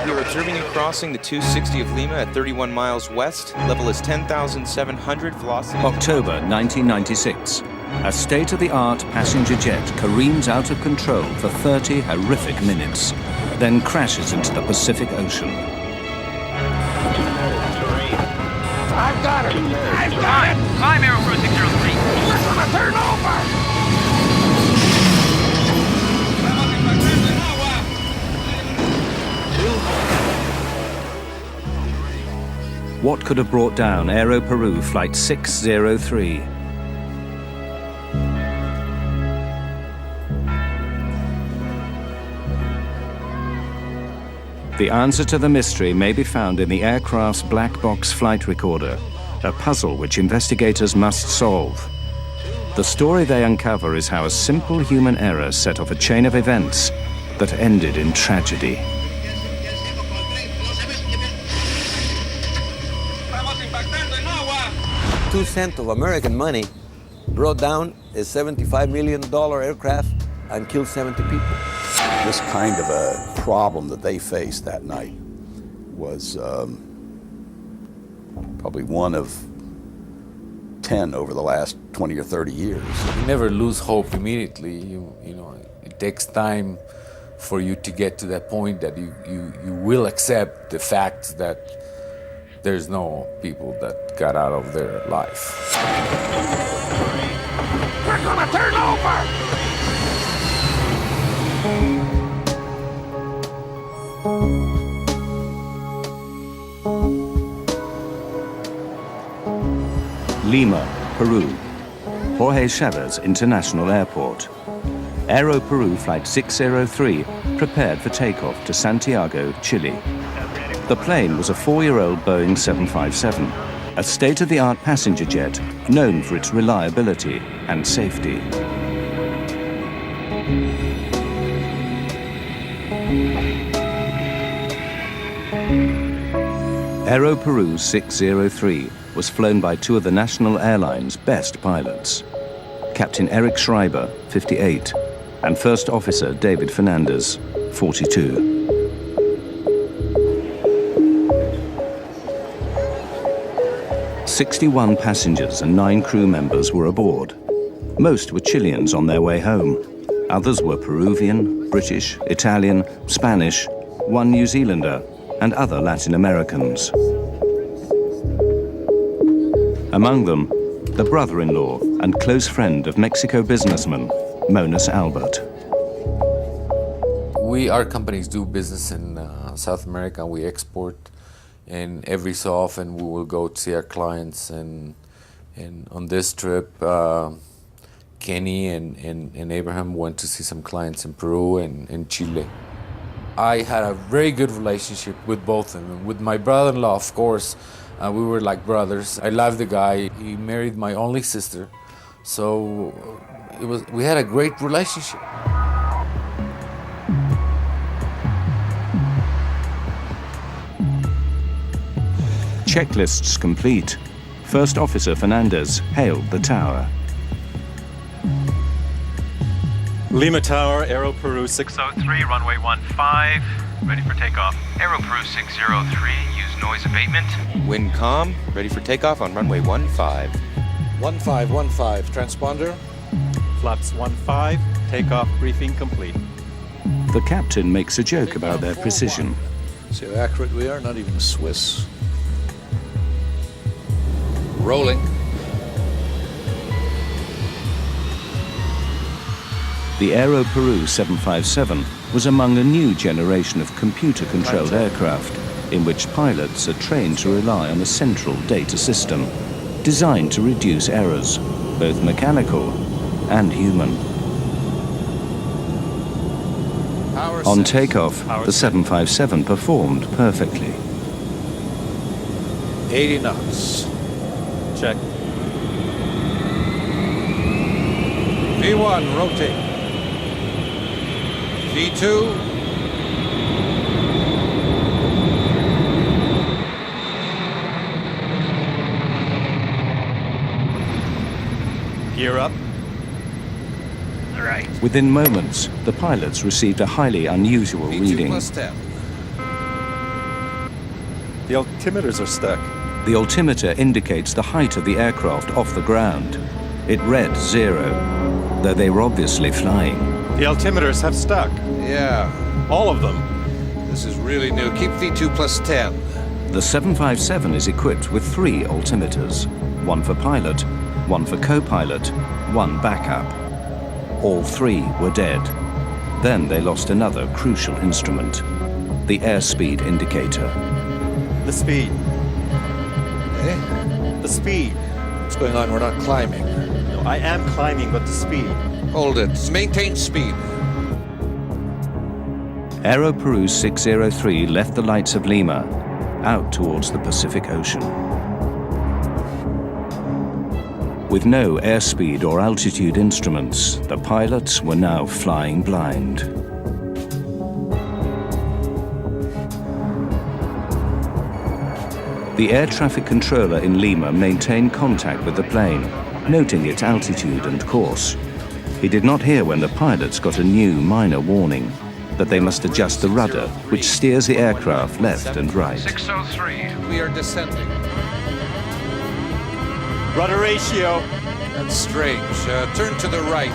We are observing and crossing the 260 of Lima at 31 miles west. Level is 10,700, velocity... October 1996. A state-of-the-art passenger jet careens out of control for 30 horrific minutes, then crashes into the Pacific Ocean. I've got her! I've got it! Climb Aeroperú 603. Listen, turn over! What could have brought down Aeroperú Flight 603? The answer to the mystery may be found in the aircraft's black box flight recorder, a puzzle which investigators must solve. The story they uncover is how a simple human error set off a chain of events that ended in tragedy. 2 cents of American money brought down a $75 million aircraft and killed 70 people. This kind of a problem that they faced that night was probably one of 10 over the last 20 or 30 years. You never lose hope immediately. You know, it takes time for you to get to that point that you will accept the fact that there's no people that got out of their life. We're gonna turn over! Lima, Peru. Jorge Chavez International Airport. Aeroperú Flight 603 prepared for takeoff to Santiago, Chile. The plane was a 4-year-old Boeing 757, a state-of-the-art passenger jet known for its reliability and safety. Aeroperú 603 was flown by 2 of the national airline's best pilots, Captain Eric Schreiber, 58, and First Officer David Fernandez, 42. "61 passengers and 9 crew members were aboard. Most were Chileans on their way home. Others were Peruvian, British, Italian, Spanish, 1 New Zealander, and other Latin Americans. Among them, the brother-in-law and close friend of Mexico businessman Monas Albert. Our companies do business in South America. We export, and every so often we will go to see our clients. And on this trip, Kenny and Abraham went to see some clients in Peru and in Chile. I had a very good relationship with both of them. With my brother-in-law, of course, we were like brothers. I love the guy. He married my only sister, so we had a great relationship. Checklists complete. First Officer Fernandez hailed the tower. Lima Tower, Aeroperú 603, runway 15, ready for takeoff. Aeroperú 603, use noise abatement. Wind calm, ready for takeoff on runway 15. 1515, transponder. Flaps 15, takeoff briefing complete. The captain makes a joke about their precision. See how accurate we are? Not even the Swiss. Rolling. The Aeroperú 757 was among a new generation of computer-controlled aircraft in which pilots are trained to rely on a central data system designed to reduce errors, both mechanical and human. On takeoff, the 757 performed perfectly. 80 knots. Check. V1, rotate. V2. Gear up. Right. Within moments, the pilots received a highly unusual V2 reading. plus 10. The altimeters are stuck. The altimeter indicates the height of the aircraft off the ground. It read 0, though they were obviously flying. The altimeters have stuck. Yeah, All of them. this is really new. Keep V2 plus 10. The 757 is equipped with 3 altimeters, one for pilot, one for co-pilot, one backup. All 3 were dead. Then they lost another crucial instrument, the airspeed indicator. The speed. Eh? The speed. What's going on? We're not climbing. No, I am climbing, but the speed. Hold it. Maintain speed. Aeroperú 603 left the lights of Lima, out towards the Pacific Ocean. With no airspeed or altitude instruments, the pilots were now flying blind. The air traffic controller in Lima maintained contact with the plane, noting its altitude and course. He did not hear when the pilots got a new minor warning that they must adjust the rudder, which steers the aircraft left and right. 603. We are descending. Rudder ratio. That's strange. Turn to the right.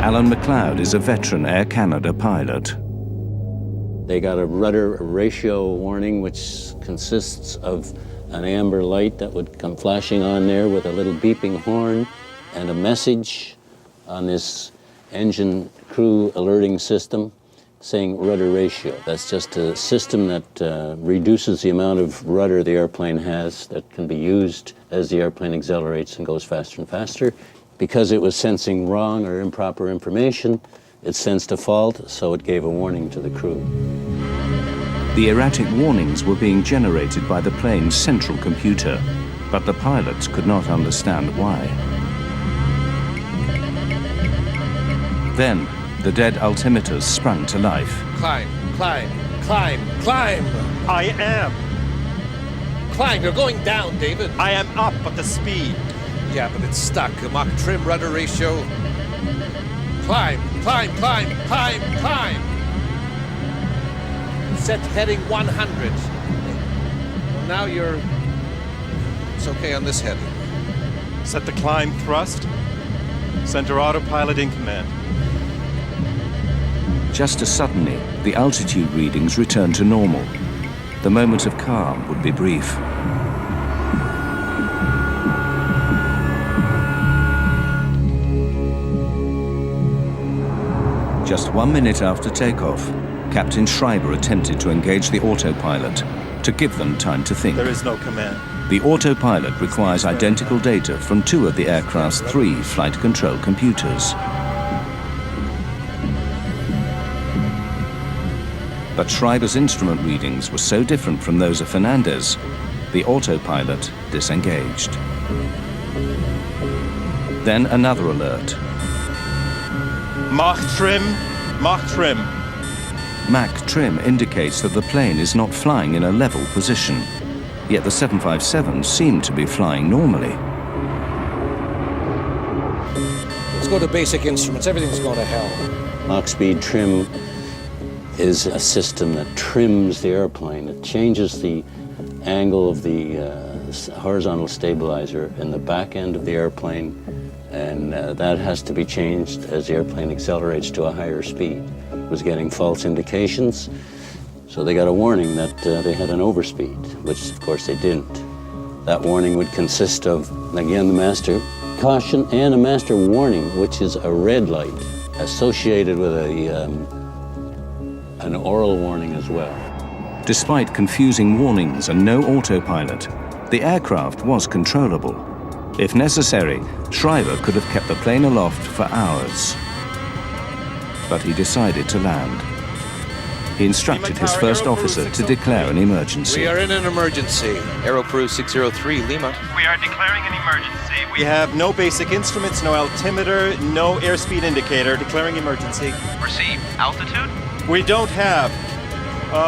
Alan McLeod is a veteran Air Canada pilot. They got a rudder ratio warning, which consists of an amber light that would come flashing on there with a little beeping horn and a message on this engine crew alerting system saying rudder ratio. That's just a system that reduces the amount of rudder the airplane has that can be used as the airplane accelerates and goes faster and faster. Because it was sensing wrong or improper information, it sensed a fault, so it gave a warning to the crew. The erratic warnings were being generated by the plane's central computer, but the pilots could not understand why. Then, the dead altimeters sprung to life. Climb, climb, climb, climb. I am. Climb, you're going down, David. I am up, but the speed. Yeah, but it's stuck. Mach trim, rudder ratio. Climb, climb, climb, climb, climb. Set heading 100. Well, now you're... It's okay on this heading. Set the climb thrust. Center autopilot in command. Just as suddenly, the altitude readings returned to normal. The moment of calm would be brief. Just 1 minute after takeoff, Captain Schreiber attempted to engage the autopilot to give them time to think. There is no command. The autopilot requires identical data from 2 of the aircraft's 3 flight control computers. But Schreiber's instrument readings were so different from those of Fernandez, the autopilot disengaged. Then another alert. Mach trim, Mach trim. Mach trim indicates that the plane is not flying in a level position, yet the 757 seemed to be flying normally. Let's go to basic instruments. Everything's going to hell. Mach speed trim is a system that trims the airplane. It changes the angle of the horizontal stabilizer in the back end of the airplane, and that has to be changed as the airplane accelerates to a higher speed. It was getting false indications, so they got a warning that they had an overspeed, which of course they didn't. That warning would consist of, again, the master caution and a master warning, which is a red light associated with an oral warning as well. Despite confusing warnings and no autopilot, the aircraft was controllable. If necessary, Schreiber could have kept the plane aloft for hours. But he decided to land. He instructed his first officer to declare an emergency. We are in an emergency. Aeroperú 603, Lima. We are declaring an emergency. We have no basic instruments, no altimeter, no airspeed indicator. Declaring emergency. Receive. Altitude? We don't have.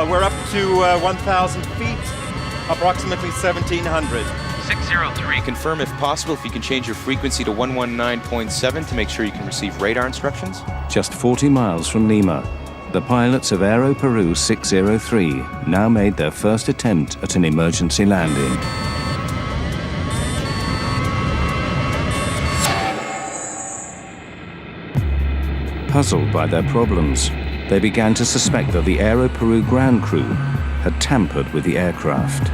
We're up to 1,000 feet, approximately 1,700. 603. Confirm if possible if you can change your frequency to 119.7 to make sure you can receive radar instructions. Just 40 miles from Lima, the pilots of Aeroperú 603 now made their first attempt at an emergency landing. Puzzled by their problems, they began to suspect that the Aeroperú ground crew had tampered with the aircraft.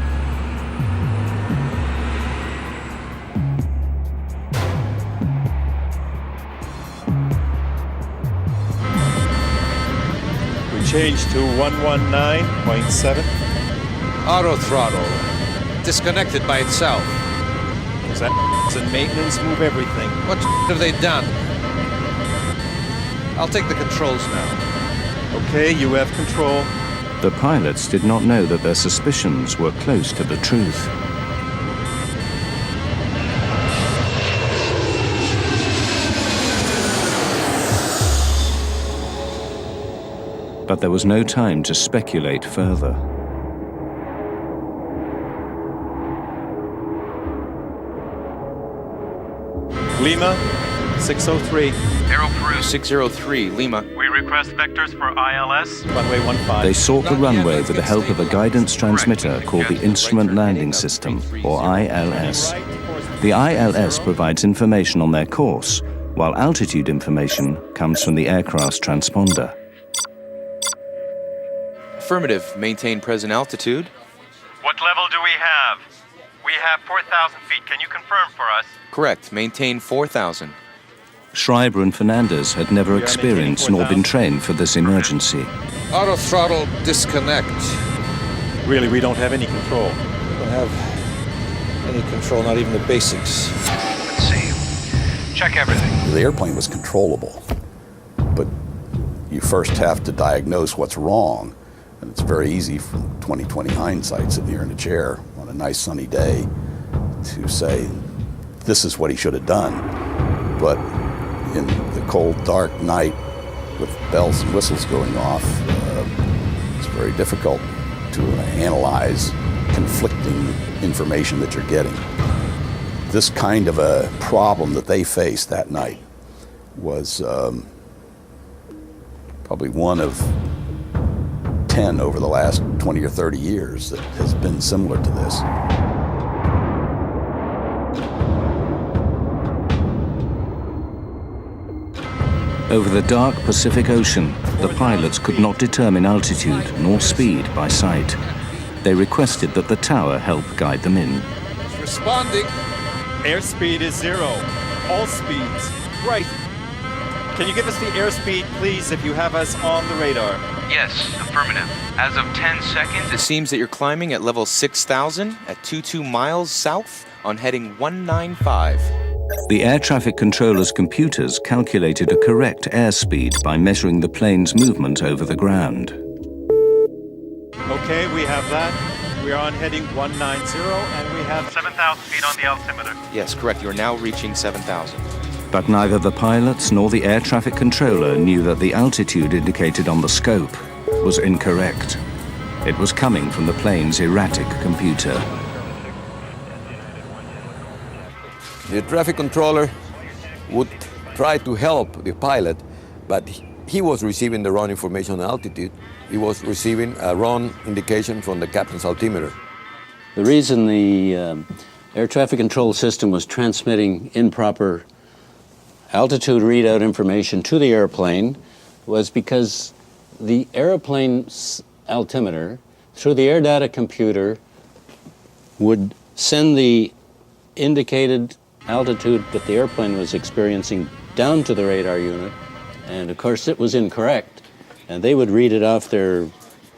We changed to 119.7. Auto throttle. Disconnected by itself. Is that in maintenance? Move everything. What have they done? I'll take the controls now. Okay, you have control. The pilots did not know that their suspicions were close to the truth. But there was no time to speculate further. Lima, 603. Aeroperú 603, Lima. We request vectors for ILS. Runway 15. They sought the runway with the help of a guidance transmitter called the Instrument Landing System, or ILS. The ILS provides information on their course, while altitude information comes from the aircraft's transponder. Affirmative. Maintain present altitude. What level do we have? We have 4,000 feet. Can you confirm for us? Correct. Maintain 4,000. Schreiber and Fernandez had never experienced nor been trained for this emergency. Auto throttle disconnect. Really, we don't have any control. We don't have any control, not even the basics. Let's see. Check everything. The airplane was controllable, but you first have to diagnose what's wrong. And it's very easy from 20/20 hindsight, sitting here in a chair on a nice sunny day, to say, this is what he should have done. But in the cold, dark night with bells and whistles going off, it's very difficult to analyze conflicting information that you're getting. This kind of a problem that they faced that night was probably one of 10 over the last 20 or 30 years that has been similar to this. Over the dark Pacific Ocean, the pilots could not determine altitude nor speed by sight. They requested that the tower help guide them in. Responding. Airspeed is 0. All speeds. Right. Can you give us the airspeed, please, if you have us on the radar? Yes, affirmative. As of 10 seconds, It seems that you're climbing at level 6,000 at 22 miles south on heading 195. The air traffic controller's computers calculated a correct airspeed by measuring the plane's movement over the ground. Okay, we have that. We are on heading 190, and we have 7,000 feet on the altimeter. Yes, correct. You're now reaching 7,000. But neither the pilots nor the air traffic controller knew that the altitude indicated on the scope was incorrect. It was coming from the plane's erratic computer. The traffic controller would try to help the pilot, but he was receiving the wrong information on altitude. He was receiving a wrong indication from the captain's altimeter. The reason the air traffic control system was transmitting improper altitude readout information to the airplane was because the airplane's altimeter, through the air data computer, would send the indicated altitude that the airplane was experiencing down to the radar unit, and of course it was incorrect, and they would read it off their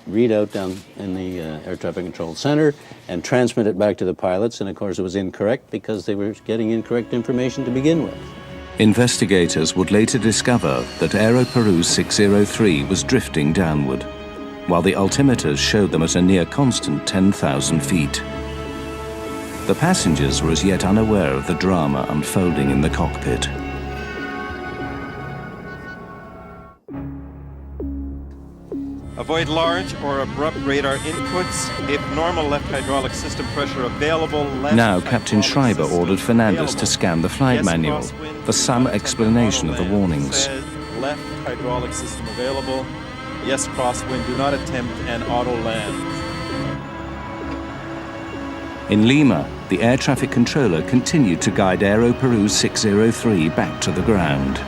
readout down in the air traffic control center and transmit it back to the pilots, and of course it was incorrect because they were getting incorrect information to begin with. Investigators would later discover that Aeroperú 603 was drifting downward, while the altimeters showed them at a near constant 10,000 feet. The passengers were as yet unaware of the drama unfolding in the cockpit. Avoid large or abrupt radar inputs. If normal left hydraulic system pressure available, left Now Captain hydraulic Schreiber system ordered Fernandez to available. scan the flight Yes, manual crosswind, for some do not attempt explanation of the auto land. warnings. Says left hydraulic system available. Yes, crosswind, do not attempt an auto land. In Lima, the air traffic controller continued to guide Aeroperú 603 back to the ground.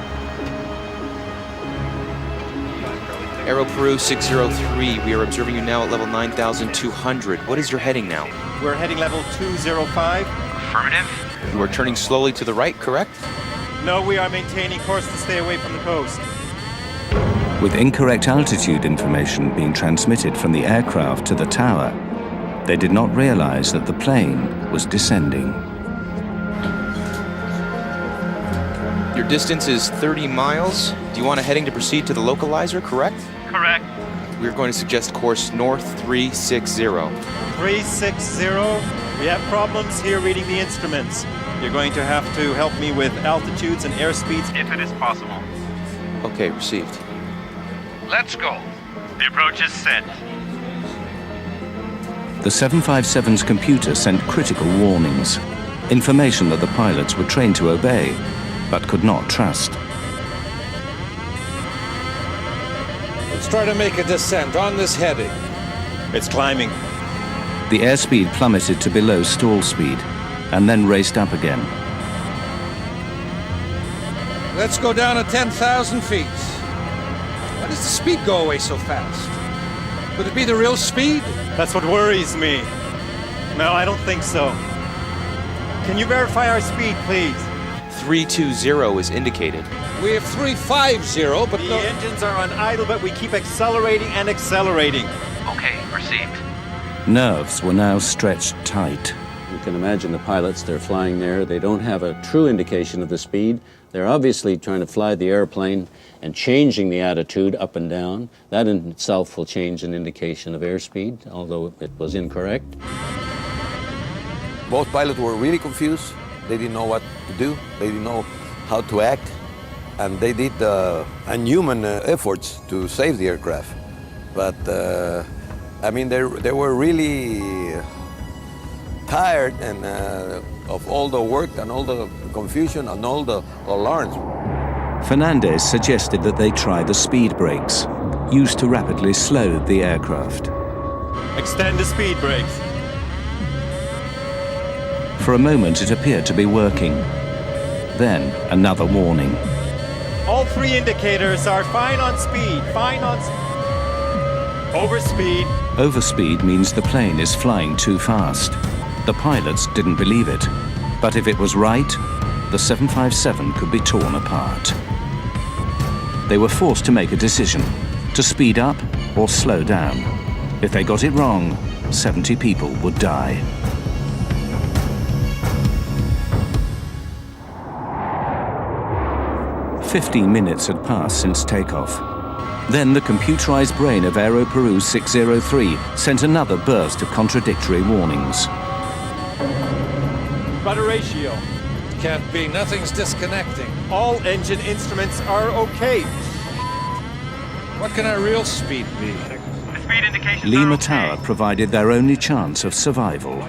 Aeroperú 603, we are observing you now at level 9,200. What is your heading now? We're heading level 205. Affirmative. You are turning slowly to the right, correct? No, we are maintaining course to stay away from the coast. With incorrect altitude information being transmitted from the aircraft to the tower, they did not realize that the plane was descending. Your distance is 30 miles. Do you want a heading to proceed to the localizer, correct? Correct. We're going to suggest course north 360. 360. We have problems here reading the instruments. You're going to have to help me with altitudes and airspeeds If it is possible. Okay, received. Let's go. The approach is set. The 757's computer sent critical warnings, information that the pilots were trained to obey, but could not trust. Let's try to make a descent on this heading. It's climbing. The airspeed plummeted to below stall speed, and then raced up again. Let's go down to 10,000 feet. Why does the speed go away so fast? Could it be the real speed? That's what worries me. No, I don't think so. Can you verify our speed, please? 320 is indicated. We have 350, but The no... engines are on idle, but we keep accelerating and accelerating. Okay, received. Nerves were now stretched tight. You can imagine the pilots, they're flying there. They don't have a true indication of the speed. They're obviously trying to fly the airplane and changing the attitude up and down. That in itself will change an indication of airspeed, although it was incorrect. Both pilots were really confused. They didn't know what to do. They didn't know how to act. And they did unhuman efforts to save the aircraft. But, I mean, they were really tired and of all the work and all the confusion and all the alarms. Fernandez suggested that they try the speed brakes, used to rapidly slow the aircraft. Extend the speed brakes. For a moment, it appeared to be working. Then, another warning. All three indicators are fine on speed, fine on overspeed. Overspeed means the plane is flying too fast. The pilots didn't believe it. But if it was right, the 757 could be torn apart. They were forced to make a decision, to speed up or slow down. If they got it wrong, 70 people would die. "15 minutes had passed since takeoff. Then the computerized brain of Aeroperú 603 sent another burst of contradictory warnings. Rudder ratio. Can't be, nothing's disconnecting. All engine instruments are okay. What can our real speed be? The speed indications Lima are okay. Tower provided their only chance of survival.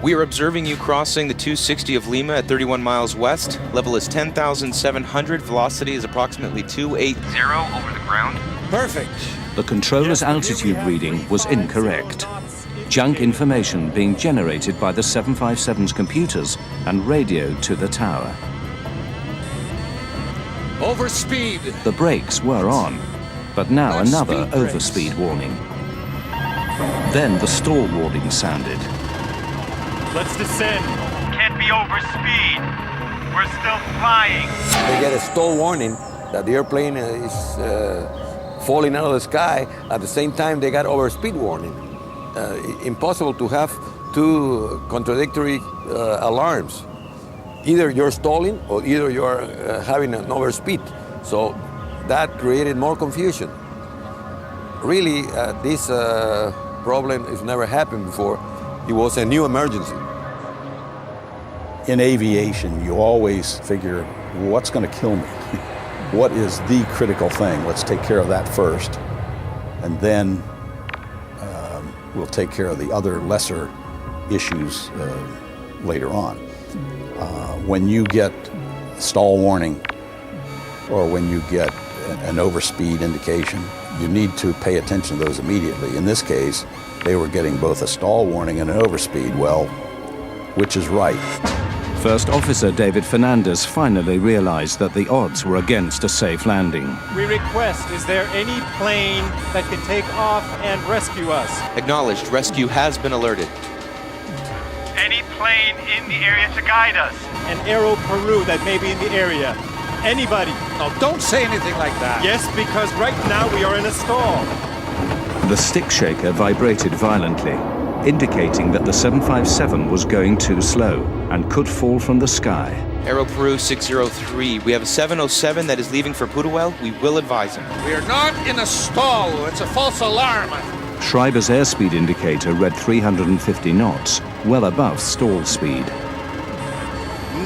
We are observing you crossing the 260 of Lima at 31 miles west. Level is 10,700. Velocity is approximately 280 over the ground. Perfect. The controller's altitude reading was incorrect. Junk information being generated by the 757's computers and radioed to the tower. Overspeed. The brakes were on, but now That's another speed brakes. overspeed warning. Then the stall warning sounded. Let's descend. Can't be overspeed. We're still flying. They get a stall warning that the airplane is falling out of the sky. At the same time, they got overspeed warning. Impossible to have two contradictory alarms. Either you're stalling or either you're having an overspeed. So that created more confusion. Really, this problem has never happened before. It was a new emergency. In aviation, you always figure, what's going to kill me? What is the critical thing? Let's take care of that first. and then we'll take care of the other lesser issues later on. When you get stall warning or when you get an overspeed indication, you need to pay attention to those immediately. In this case, they were getting both a stall warning and an overspeed. Well, which is right? First Officer David Fernandez finally realized that the odds were against a safe landing. We request, is there any plane that can take off and rescue us? Acknowledged. Rescue has been alerted. Any plane in the area to guide us? An Aeroperú that may be in the area. Anybody? Oh, don't say anything like that. Yes, because right now we are in a stall. The stick shaker vibrated violently, indicating that the 757 was going too slow and could fall from the sky. Aeroperú 603, we have a 707 that is leaving for Putuel. We will advise him. We are not in a stall. It's a false alarm. Schreiber's airspeed indicator read 350 knots, well above stall speed.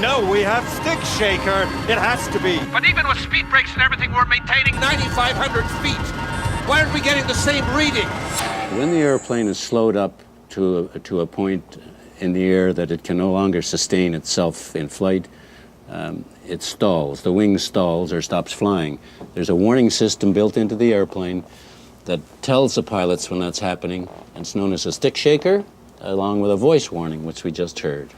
No, we have stick shaker. It has to be. But even with speed brakes and everything, we're maintaining 9,500 feet. Why aren't we getting the same reading? When the airplane is slowed up to a point in the air that it can no longer sustain itself in flight, it stalls. The wing stalls or stops flying. There's a warning system built into the airplane that tells the pilots when that's happening. It's known as a stick shaker, along with a voice warning, which we just heard.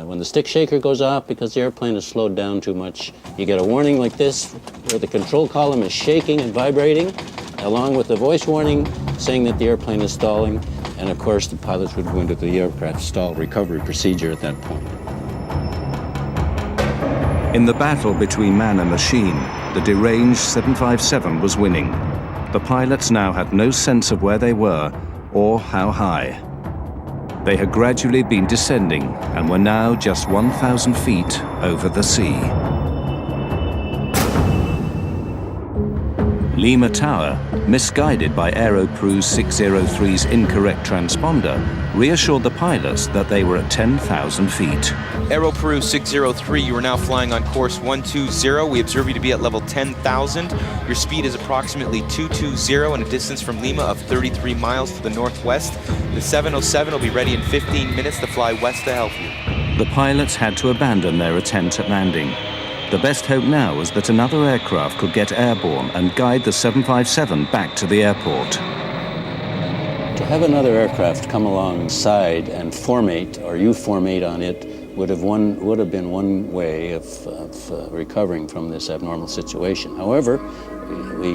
When the stick shaker goes off because the airplane is slowed down too much, you get a warning like this, where the control column is shaking and vibrating, along with the voice warning saying that the airplane is stalling, and of course the pilots would go into the aircraft stall recovery procedure at that point. In the battle between man and machine, the deranged 757 was winning. The pilots now had no sense of where they were or how high. They had gradually been descending and were now just 1,000 feet over the sea. Lima Tower, misguided by Aeroperú 603's incorrect transponder, reassured the pilots that they were at 10,000 feet. Aeroperú 603, you are now flying on course 120. We observe you to be at level 10,000. Your speed is approximately 220 and a distance from Lima of 33 miles to the northwest. The 707 will be ready in 15 minutes to fly west to help you. The pilots had to abandon their attempt at landing. The best hope now was that another aircraft could get airborne and guide the 757 back to the airport. To have another aircraft come alongside and formate, or you formate on it, would have been one way of recovering from this abnormal situation. However, we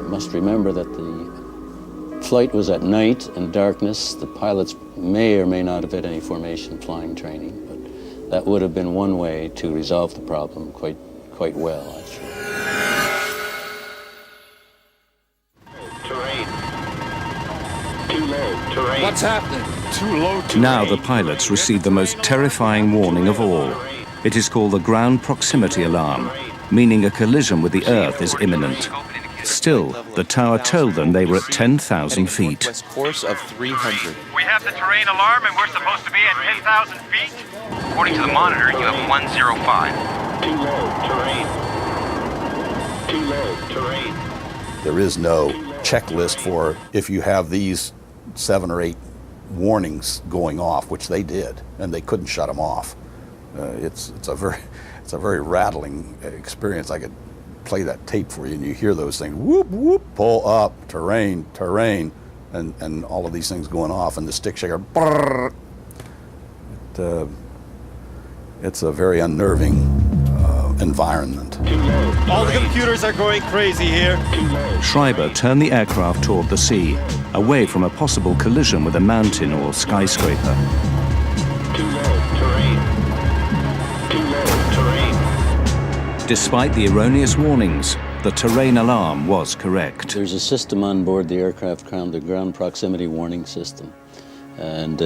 must remember that the flight was at night and darkness. The pilots may or may not have had any formation flying training, but that would have been one way to resolve the problem quite well, actually. terrain. Too low, terrain. What's happening? Too low, terrain. Now the pilots received the most terrifying warning of all. It is called the ground proximity alarm, meaning a collision with the Earth is imminent. Still, the tower told them they were at 10,000 feet. West course of 300. We have the terrain alarm and we're supposed to be at 10,000 feet. According to the monitor, you have 105. Too low, terrain. Too low, terrain. There is no checklist for if you have these 7 or 8 warnings going off, which they did, and they couldn't shut them off. It's a very rattling experience. I could play that tape for you, and you hear those things: whoop whoop, pull up, terrain, terrain, and all of these things going off, and the stick shaker. Brrr. It's a very unnerving environment. All the computers are going crazy here. Schreiber turned the aircraft toward the sea, away from a possible collision with a mountain or skyscraper. Too low, terrain. Too low, terrain. Despite the erroneous warnings, the terrain alarm was correct. There's a system on board the aircraft called the ground proximity warning system, and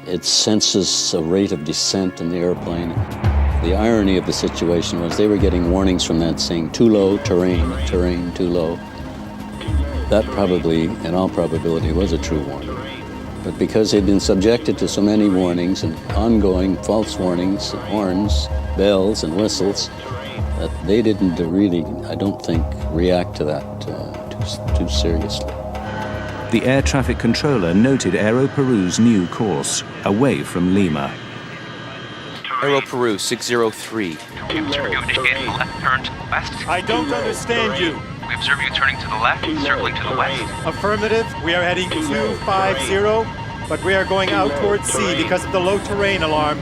it senses a rate of descent in the airplane. The irony of the situation was they were getting warnings from that saying too low, terrain, terrain, too low. That probably, in all probability, was a true warning. But because they'd been subjected to so many warnings and ongoing false warnings, horns, bells, and whistles, that they didn't really, I don't think, react to that too matters too seriously. The air traffic controller noted Aeroperú's new course, away from Lima. Aeroperú 603. We observe you initiating a left turn to the west. I don't understand you. We observe you turning to the left, circling to the west. Affirmative, we are heading 250, but we are going out towards sea because of the low terrain alarm.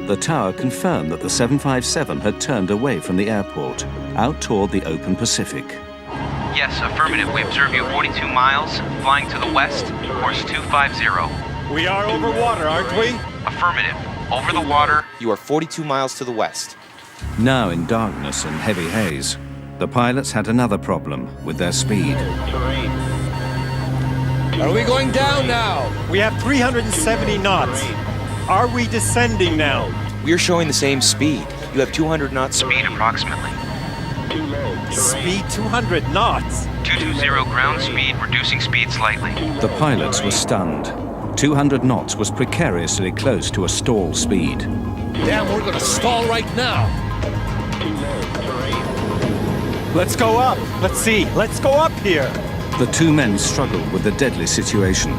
The tower confirmed that the 757 had turned away from the airport, out toward the open Pacific. Yes, affirmative. We observe you 42 miles, flying to the west, course 250. We are over water, aren't we? Affirmative. Over the water. You are 42 miles to the west. Now in darkness and heavy haze, the pilots had another problem with their speed. Are we going down now? We have 370 knots. Are we descending now? We are showing the same speed. You have 200 knots Speed approximately. Speed 200 knots. 220 ground speed, reducing speed slightly. The pilots were stunned. 200 knots was precariously close to a stall speed. Damn, we're gonna stall right now. Let's go up. Let's see. Let's go up here. The two men struggled with the deadly situation.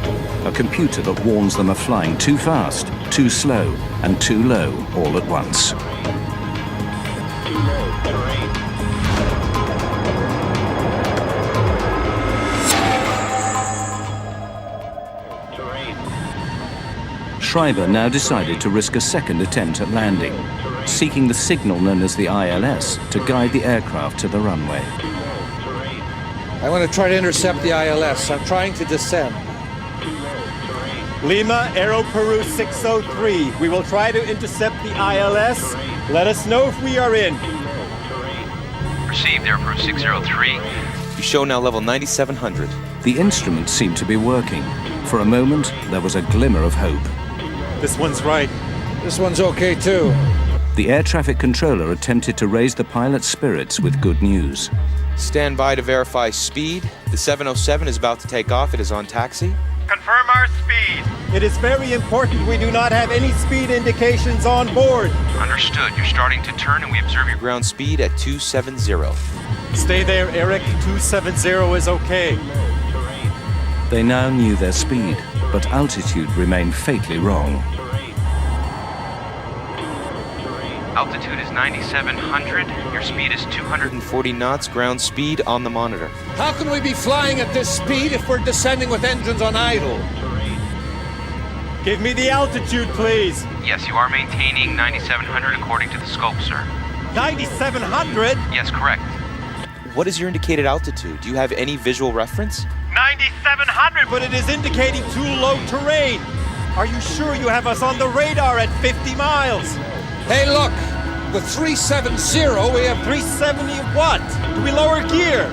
A computer that warns them of flying too fast, too slow, and too low all at once. Schreiber now decided to risk a second attempt at landing, seeking the signal known as the ILS to guide the aircraft to the runway. I want to try to intercept the ILS. I'm trying to descend. Lima, Aeroperú 603. We will try to intercept the ILS. Let us know if we are in. Received, Aeroperú 603. You show now level 9700. The instruments seemed to be working. For a moment, there was a glimmer of hope. This one's right. This one's okay too. The air traffic controller attempted to raise the pilot's spirits with good news. Stand by to verify speed. The 707 is about to take off. It is on taxi. Confirm our speed. It is very important we do not have any speed indications on board. Understood. You're starting to turn and we observe your Ground speed at 270. Stay there, Eric. 270 is okay. They now knew their speed, but altitude remained fatally wrong. altitude is 9,700. Your speed is 140 knots, ground speed on the monitor. How can we be flying at this speed if we're descending with engines on idle? Give me the altitude, please. Yes, you are maintaining 9,700 according to the scope, sir. 9,700? Yes, correct. What is your indicated altitude? Do you have any visual reference? 9,700, but it is indicating too low terrain. Are you sure you have us on the radar at 50 miles? Hey, look! With 370, we have 370 what? Do we lower gear?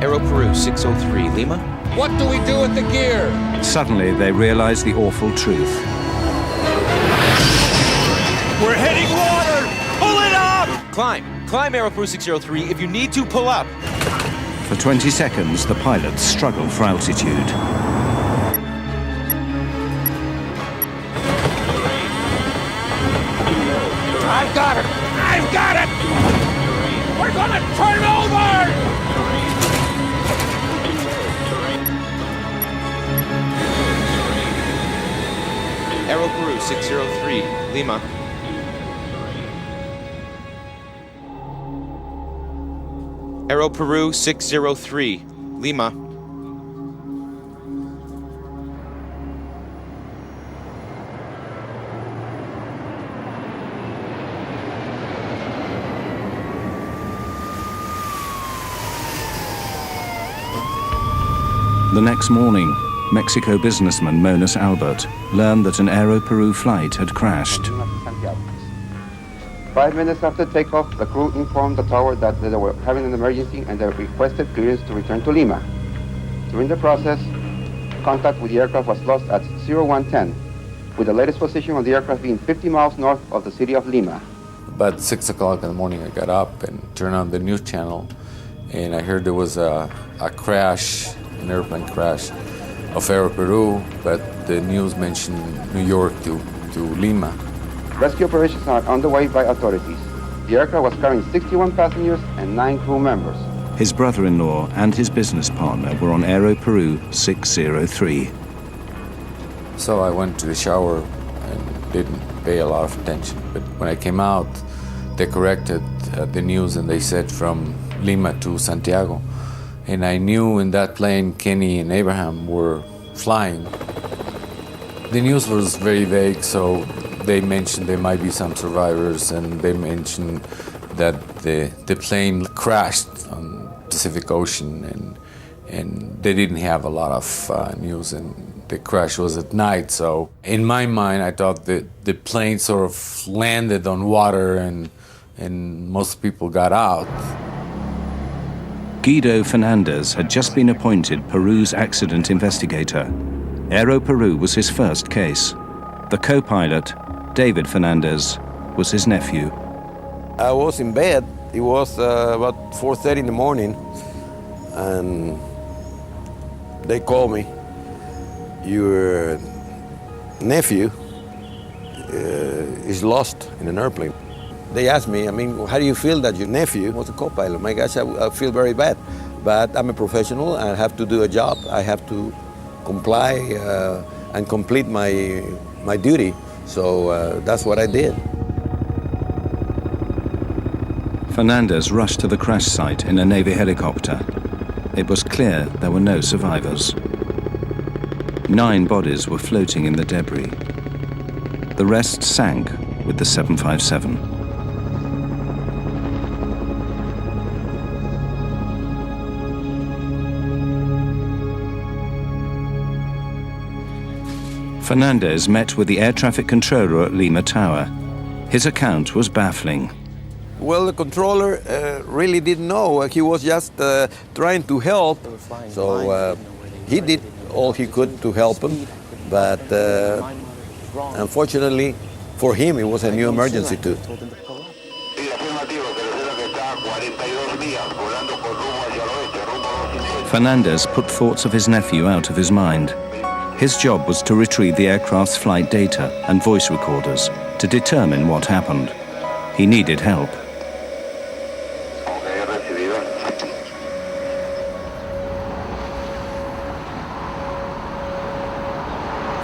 Aeroperú 603, Lima. What do we do with the gear? Suddenly, they realized the awful truth. We're hitting water! Pull it up! Climb Aeroperú 603. If you need to, pull up. For 20 seconds, the pilots struggled for altitude. I've got it! I've got it! We're gonna turn over! Aeroperú 603, Lima. Aeroperú 603, Lima. The next morning, Mexico businessman Monas Albert learned that an Aeroperú flight had crashed. 5 minutes after takeoff, the crew informed the tower that they were having an emergency and they requested clearance to return to Lima. During the process, contact with the aircraft was lost at 0110, with the latest position of the aircraft being 50 miles north of the city of Lima. About 6 o'clock in the morning, I got up and turned on the news channel, and I heard there was a crash, an airplane crash of Aeroperú, but the news mentioned New York to Lima. Rescue operations are underway by authorities. The aircraft was carrying 61 passengers and 9 crew members. His brother-in-law and his business partner were on Aeroperú 603. So I went to the shower and didn't pay a lot of attention. But when I came out, they corrected the news and they said from Lima to Santiago. And I knew in that plane Kenny and Abraham were flying. The news was very vague, so they mentioned there might be some survivors, and they mentioned that the plane crashed on Pacific Ocean, and they didn't have a lot of news, and the crash was at night. So in my mind, I thought that the plane sort of landed on water and most people got out. Guido Fernandez had just been appointed Peru's accident investigator. Aeroperú was his first case. The co-pilot, David Fernandez, was his nephew. I was in bed. It was about 4:30 in the morning, and they called me. Your nephew is lost in an airplane. They asked me, how do you feel that your nephew was a co-pilot? My gosh, I feel very bad, but I'm a professional. I have to do a job. I have to comply and complete my duty. So that's what I did. Fernandez rushed to the crash site in a Navy helicopter. It was clear there were no survivors. 9 bodies were floating in the debris. The rest sank with the 757. Fernandez met with the air traffic controller at Lima Tower. His account was baffling. Well, the controller really didn't know. He was just trying to help. So he did all he could to help him. But unfortunately for him, it was a new emergency too. Fernandez put thoughts of his nephew out of his mind. His job was to retrieve the aircraft's flight data and voice recorders to determine what happened. He needed help.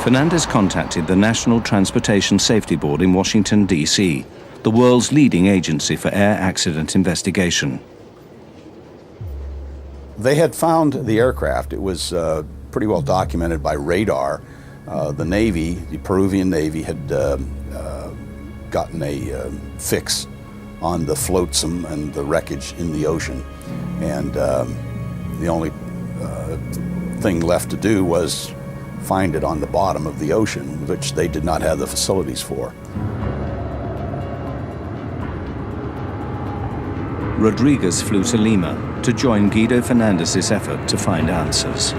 Fernandez contacted the National Transportation Safety Board in Washington, D.C., the world's leading agency for air accident investigation. They had found the aircraft. It was pretty well documented by radar. The Navy, the Peruvian Navy, had gotten a fix on the flotsam and the wreckage in the ocean. And the only thing left to do was find it on the bottom of the ocean, which they did not have the facilities for. Rodriguez flew to Lima to join Guido Fernandez's effort to find answers.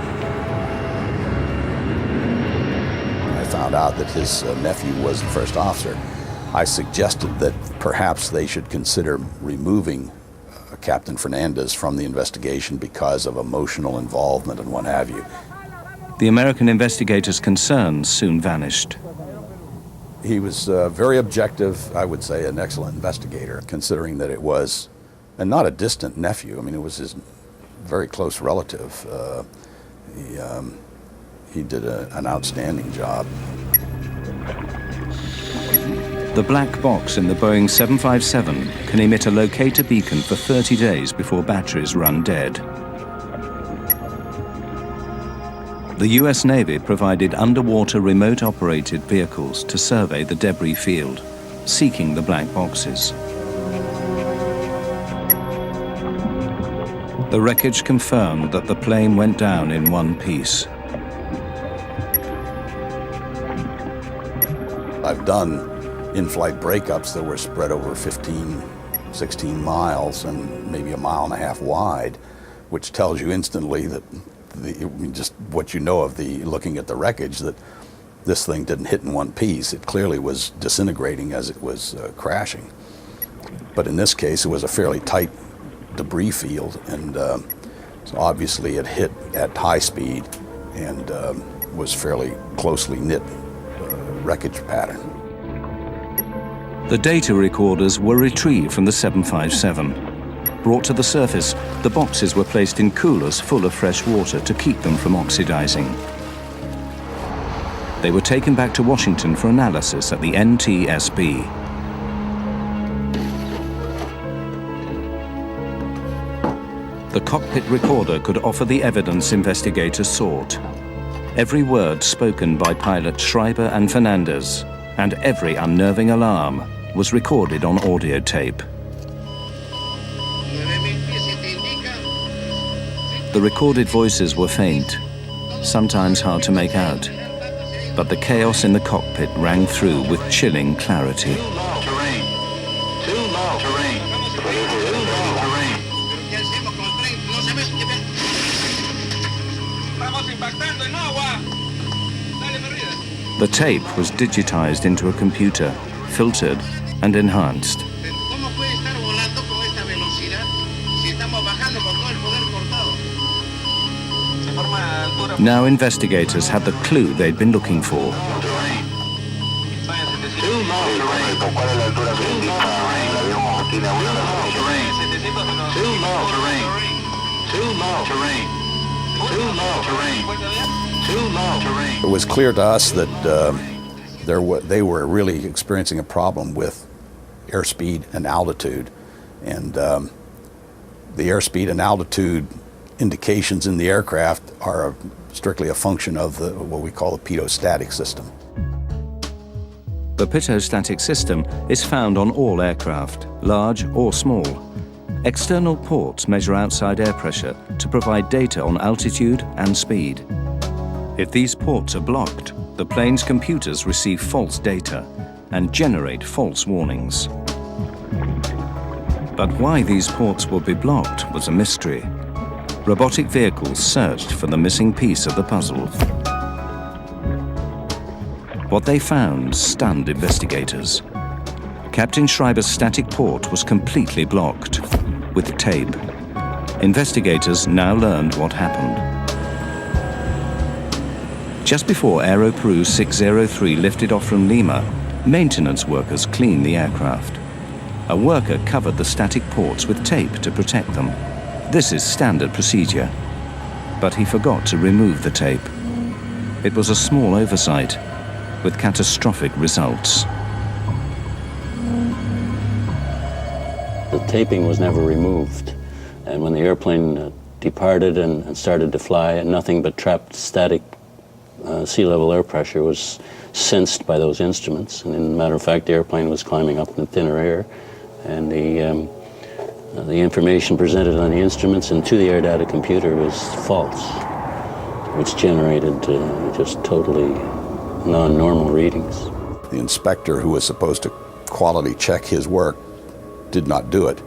I found out that his nephew was the first officer. I suggested that perhaps they should consider removing Captain Fernandez from the investigation because of emotional involvement and what have you. The American investigator's concerns soon vanished. He was very objective, I would say an excellent investigator, considering that it was, and not a distant nephew, it was his very close relative. He did an outstanding job. The black box in the Boeing 757 can emit a locator beacon for 30 days before batteries run dead. The US Navy provided underwater remote-operated vehicles to survey the debris field, seeking the black boxes. The wreckage confirmed that the plane went down in one piece. I've done in-flight breakups that were spread over 15, 16 miles and maybe a mile and a half wide, which tells you instantly that just what you know of looking at the wreckage, that this thing didn't hit in one piece. It clearly was disintegrating as it was crashing. But in this case, it was a fairly tight debris field, and so obviously it hit at high speed and was fairly closely knit wreckage pattern. The data recorders were retrieved from the 757. Brought to the surface, the boxes were placed in coolers full of fresh water to keep them from oxidizing. They were taken back to Washington for analysis at the NTSB. The cockpit recorder could offer the evidence investigators sought. Every word spoken by pilots Schreiber and Fernandez, and every unnerving alarm, was recorded on audio tape. The recorded voices were faint, sometimes hard to make out, but the chaos in the cockpit rang through with chilling clarity. Too low terrain. Too low terrain. Too low terrain. The tape was digitized into a computer, filtered and enhanced. Now investigators had the clue they'd been looking for. It was clear to us that they were really experiencing a problem with airspeed and altitude, and the airspeed and altitude indications in the aircraft are strictly a function of what we call the pitot-static system. The pitot-static system is found on all aircraft, large or small. External ports measure outside air pressure to provide data on altitude and speed. If these ports are blocked, the plane's computers receive false data and generate false warnings. But why these ports would be blocked was a mystery. Robotic vehicles searched for the missing piece of the puzzle. What they found stunned investigators. Captain Schreiber's static port was completely blocked with tape. Investigators now learned what happened. Just before Aeroperú 603 lifted off from Lima, maintenance workers cleaned the aircraft. A worker covered the static ports with tape to protect them. This is standard procedure. But he forgot to remove the tape. It was a small oversight with catastrophic results. The taping was never removed, and when the airplane departed and started to fly, nothing but trapped static sea level air pressure was sensed by those instruments. And as a matter of fact, the airplane was climbing up in thinner air, and the information presented on the instruments and to the air data computer was false, which generated just totally non-normal readings. The inspector who was supposed to quality check his work did not do it.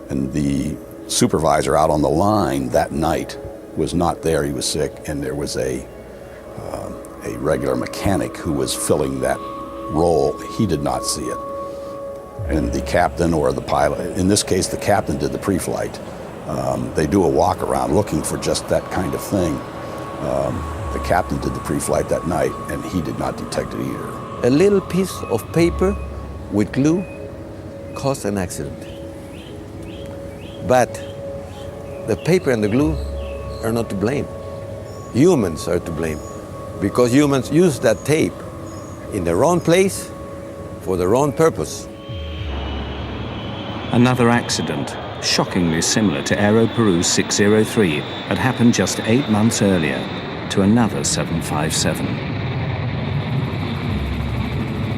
And the supervisor out on the line that night was not there. He was sick, and there was a regular mechanic who was filling that role. He did not see it. And the captain or the pilot, in this case the captain did the pre-flight. They do a walk around looking for just that kind of thing. The captain did the pre-flight that night, and he did not detect it either. A little piece of paper with glue caused an accident. But the paper and the glue are not to blame. Humans are to blame, because humans use that tape in the wrong place for the wrong purpose. Another accident, shockingly similar to Aeroperú 603, had happened just 8 months earlier to another 757.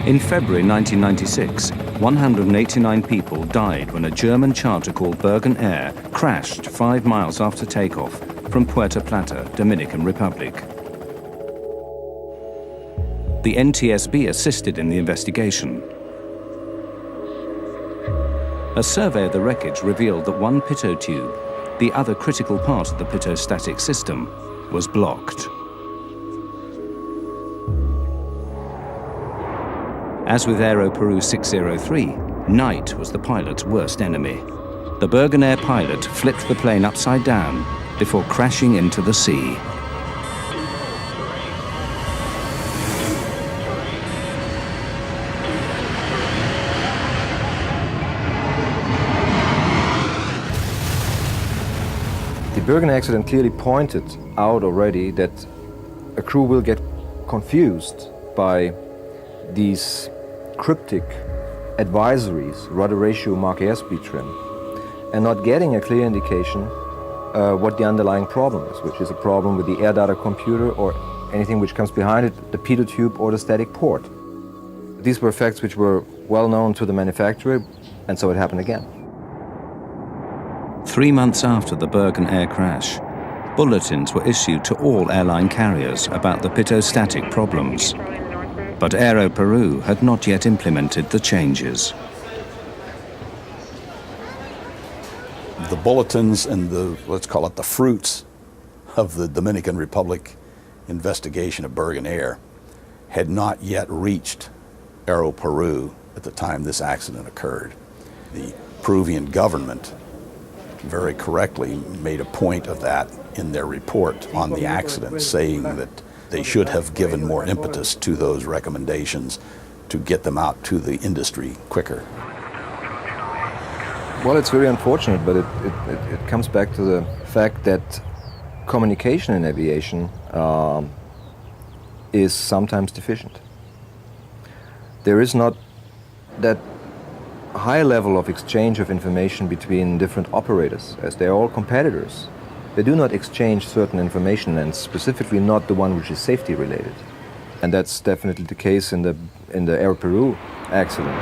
In February 1996, 189 people died when a German charter called Bergen Air crashed 5 miles after takeoff from Puerto Plata, Dominican Republic. The NTSB assisted in the investigation. A survey of the wreckage revealed that one pitot tube, the other critical part of the pitot-static system, was blocked. As with Aeroperú 603, night was the pilot's worst enemy. The Bergen Air pilot flipped the plane upside down before crashing into the sea. Bergen accident clearly pointed out already that a crew will get confused by these cryptic advisories, rudder ratio, mark airspeed trim, and not getting a clear indication what the underlying problem is, which is a problem with the air data computer or anything which comes behind it, the pitot tube or the static port. These were facts which were well known to the manufacturer, and so it happened again. 3 months after the Bergen air crash, bulletins were issued to all airline carriers about the pitostatic problems. But Aeroperú had not yet implemented the changes. The bulletins and the, let's call it the fruits of the Dominican Republic investigation of Bergen Air had not yet reached Aeroperú at the time this accident occurred. The Peruvian government very correctly made a point of that in their report on the accident, saying that they should have given more impetus to those recommendations to get them out to the industry quicker. Well, it's very unfortunate, but it comes back to the fact that communication in aviation is sometimes deficient. There is not that high level of exchange of information between different operators, as they are all competitors. They do not exchange certain information, and specifically not the one which is safety related. And that's definitely the case in the Aeroperú accident.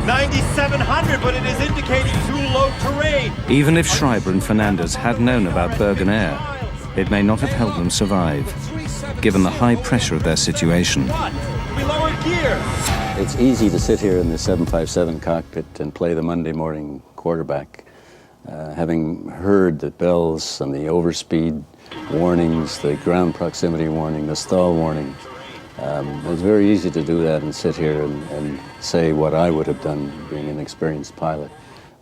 9,700, but it is indicating too low terrain. Even if Schreiber and Fernandez had known about Bergen Air, it may not have helped them survive, given the high pressure of their situation. We lower gear. It's easy to sit here in the 757 cockpit and play the Monday morning quarterback. Having heard the bells and the overspeed warnings, the ground proximity warning, the stall warning, it's very easy to do that and sit here and say what I would have done being an experienced pilot.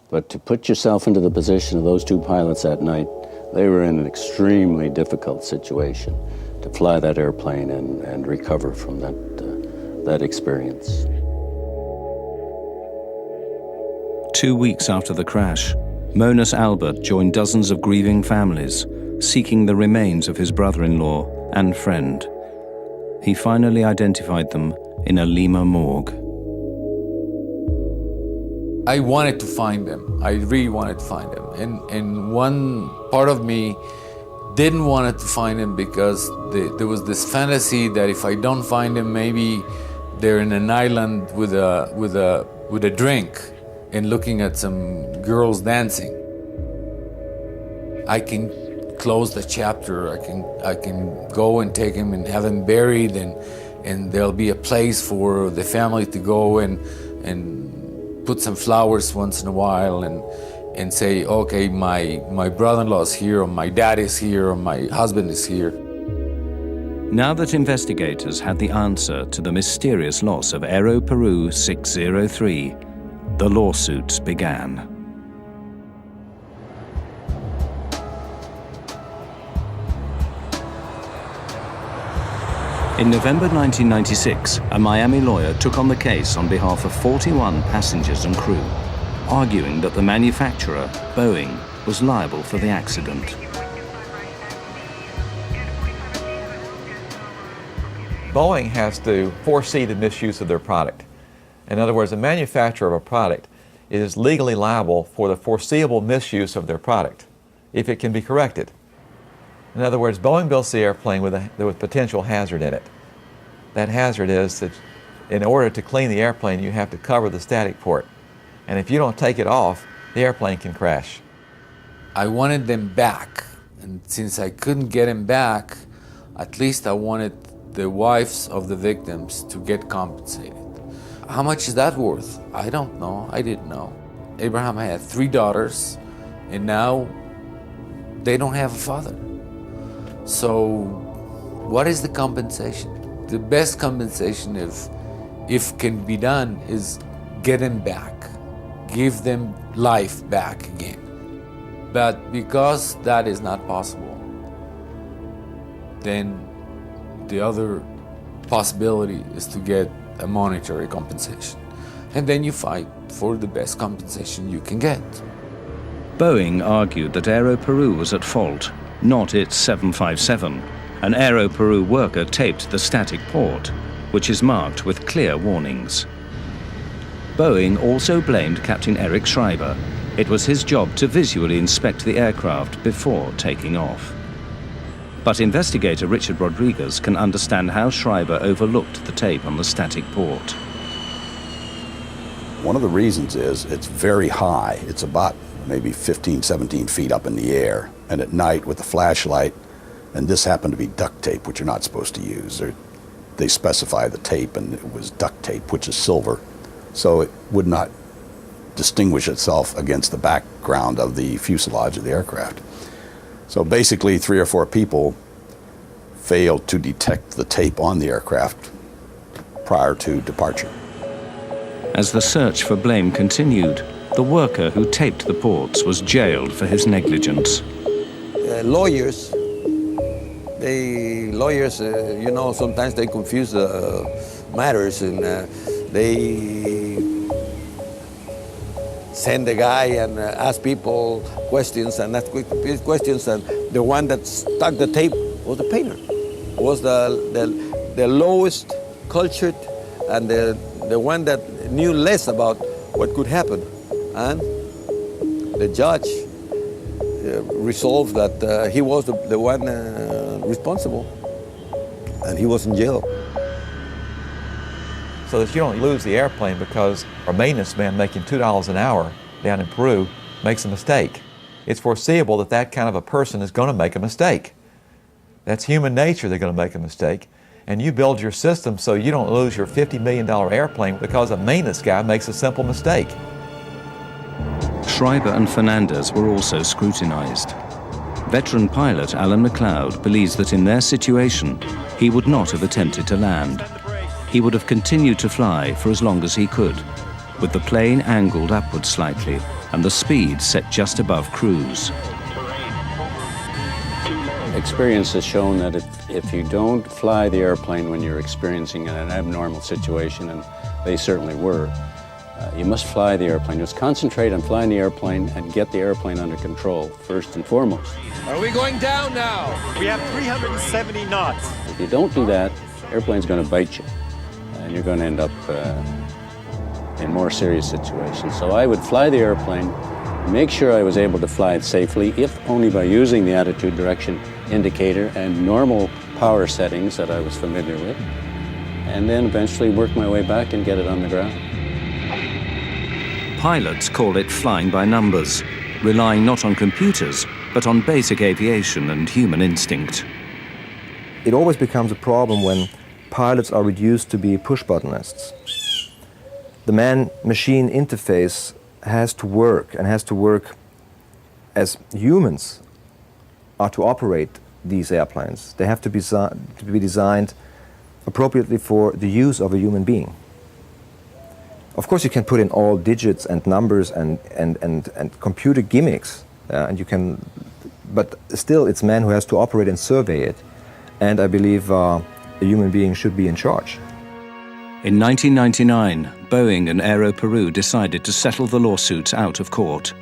But to put yourself into the position of those two pilots that night, they were in an extremely difficult situation to fly that airplane and recover from that experience. 2 weeks after the crash, Monas Albert joined dozens of grieving families, seeking the remains of his brother-in-law and friend. He finally identified them in a Lima morgue. I wanted to find them. I really wanted to find them. And one part of me didn't want to find them because there was this fantasy that if I don't find them, maybe they're in an island with a drink and looking at some girls dancing. I can close the chapter. I can go and take him and have him buried, and there'll be a place for the family to go and put some flowers once in a while and say, okay, my brother-in-law's here, or my dad is here, or my husband is here. Now that investigators had the answer to the mysterious loss of Aeroperú 603, the lawsuits began. In November 1996, a Miami lawyer took on the case on behalf of 41 passengers and crew, arguing that the manufacturer, Boeing, was liable for the accident. Boeing has to foresee the misuse of their product. In other words, the manufacturer of a product is legally liable for the foreseeable misuse of their product, if it can be corrected. In other words, Boeing builds the airplane with potential hazard in it. That hazard is that in order to clean the airplane, you have to cover the static port. And if you don't take it off, the airplane can crash. I wanted them back. And since I couldn't get them back, at least I wanted the wives of the victims to get compensated. How much is that worth? I don't know. I didn't know. Abraham had 3 daughters, and now they don't have a father. So what is the compensation? The best compensation, if can be done, is get them back. Give them life back again. But because that is not possible, then the other possibility is to get a monetary compensation. And then you fight for the best compensation you can get. Boeing argued that Aeroperú was at fault, not its 757. An Aeroperú worker taped the static port, which is marked with clear warnings. Boeing also blamed Captain Eric Schreiber. It was his job to visually inspect the aircraft before taking off. But investigator Richard Rodriguez can understand how Schreiber overlooked the tape on the static port. One of the reasons is it's very high. It's about maybe 15, 17 feet up in the air. And at night with a flashlight, and this happened to be duct tape, which you're not supposed to use. They specify the tape, and it was duct tape, which is silver. So it would not distinguish itself against the background of the fuselage of the aircraft. So basically 3 or 4 people failed to detect the tape on the aircraft prior to departure. As the search for blame continued, the worker who taped the ports was jailed for his negligence. Lawyers, you know, sometimes they confuse matters, and they send a guy and ask people questions and ask questions, and the one that stuck the tape was the painter. Was the lowest cultured and the one that knew less about what could happen. And the judge resolved that he was the one responsible, and he was in jail. So that you don't lose the airplane because a maintenance man making $2 an hour down in Peru makes a mistake. It's foreseeable that that kind of a person is going to make a mistake. That's human nature, they're going to make a mistake. And you build your system so you don't lose your $50 million airplane because a maintenance guy makes a simple mistake. Schreiber and Fernandez were also scrutinized. Veteran pilot Alan McLeod believes that in their situation, he would not have attempted to land. He would have continued to fly for as long as he could, with the plane angled upwards slightly and the speed set just above cruise. Experience has shown that if you don't fly the airplane when you're experiencing an abnormal situation, and they certainly were, you must fly the airplane. Just concentrate on flying the airplane and get the airplane under control, first and foremost. Are we going down now? We have 370 knots. If you don't do that, the airplane's going to bite you, and you're going to end up in more serious situations. So I would fly the airplane, make sure I was able to fly it safely, if only by using the attitude direction indicator and normal power settings that I was familiar with, and then eventually work my way back and get it on the ground. Pilots call it flying by numbers, relying not on computers, but on basic aviation and human instinct. It always becomes a problem when pilots are reduced to be push-buttonists. The man-machine interface has to work, and has to work as humans are to operate these airplanes. They have to be designed appropriately for the use of a human being. Of course, you can put in all digits and numbers and computer gimmicks, and you can, but still it's man who has to operate and survey it. And I believe a human being should be in charge. In 1999, Boeing and Aeroperú decided to settle the lawsuits out of court.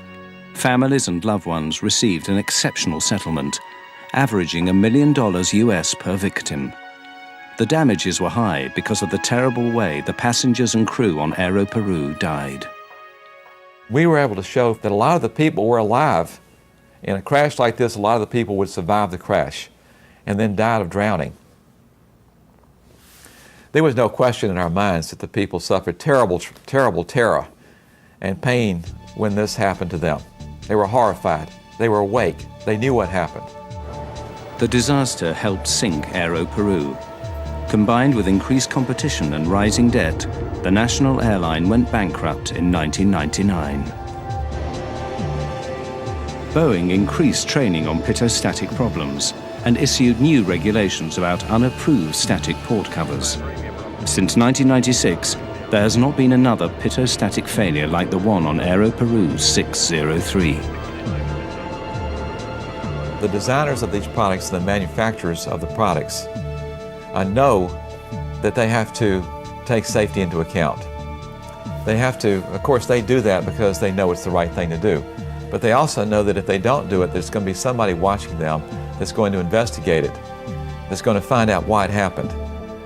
Families and loved ones received an exceptional settlement, averaging $1 million US per victim. The damages were high because of the terrible way the passengers and crew on Aeroperú died. We were able to show that a lot of the people were alive. In a crash like this, a lot of the people would survive the crash and then died of drowning. There was no question in our minds that the people suffered terrible terror and pain when this happened to them. They were horrified. They were awake. They knew what happened. The disaster helped sink Aeroperú. Combined with increased competition and rising debt, the national airline went bankrupt in 1999. Boeing increased training on pitot-static problems and issued new regulations about unapproved static port covers. Since 1996, there has not been another pitot-static failure like the one on Aeroperú 603. The designers of these products and the manufacturers of the products know that they have to take safety into account. They have to, of course, they do that because they know it's the right thing to do. But they also know that if they don't do it, there's going to be somebody watching them that's going to investigate it, that's going to find out why it happened,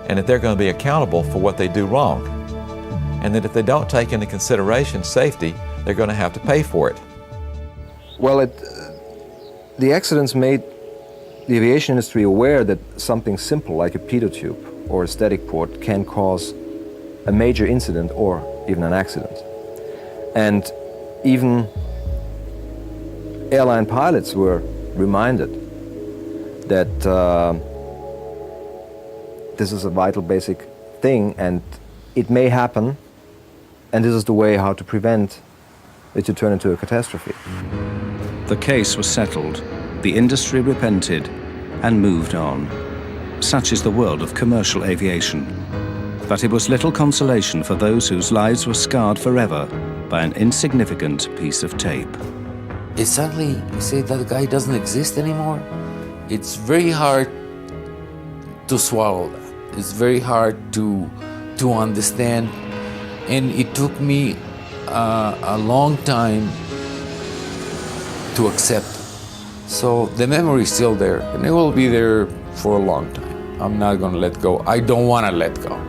and that they're going to be accountable for what they do wrong. And that if they don't take into consideration safety, they're going to have to pay for it. Well, the accidents made the aviation industry aware that something simple like a pitot tube or a static port can cause a major incident or even an accident. And even airline pilots were reminded that this is a vital basic thing and it may happen, and this is the way how to prevent it to turn into a catastrophe. The case was settled, the industry repented, and moved on. Such is the world of commercial aviation. But it was little consolation for those whose lives were scarred forever by an insignificant piece of tape. It's suddenly you say that guy doesn't exist anymore. It's very hard to swallow that. It's very hard to understand, and it took me a long time to accept. So the memory is still there, and it will be there for a long time. I'm not going to let go. I don't want to let go.